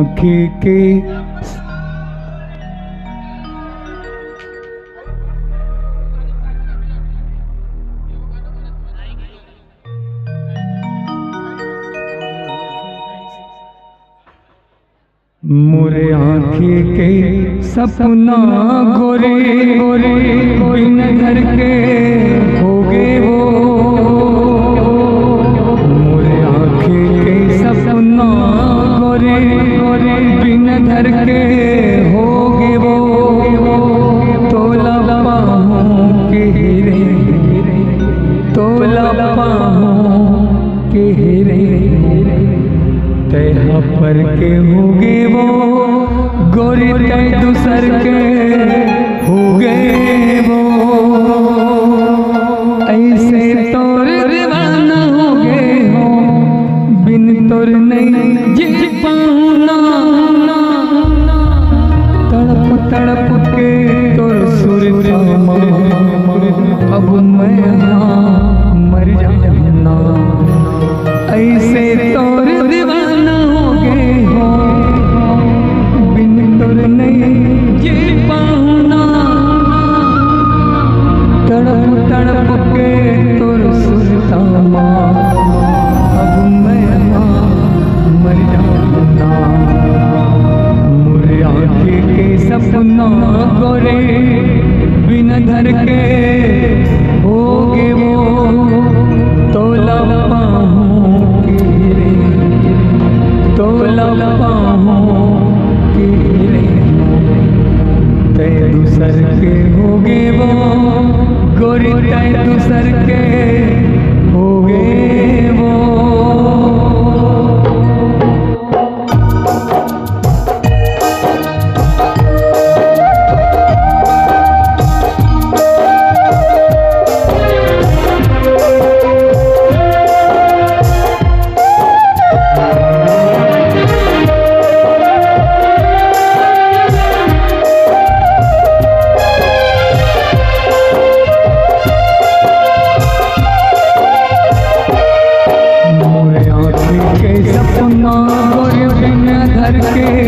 आँखें के मोरे आँखें के सपना गोरे गोरे बिन घर के हो गए वो। मोरे आँखें के सपना गोरे गोरे बिन घर के हो गए वो। तोला बाहों के हीरे तोला बाहों के हीरे तैहा पर के होगे वो गोरी तय दूसर के होगे वो। ऐसे तोर दीवाना होगे हो बिन तोर नहीं जी पाऊना। तड़प तड़प के तोर सुरता अब मैं मर जाना। ऐसे तोर दीवाना होगे हो बिन तोर नहीं जी पाऊना। तड़प तड़प के तोर सुरता अब मैं मर जाना। मोरे आँखें के सपना गोरे बिन धर के होगे वो। तोला तोला बाहों के हीरे तय दूसर के होगे वो। गोरी तय दूसर के होगे वो। सपना गोरे बिन धर के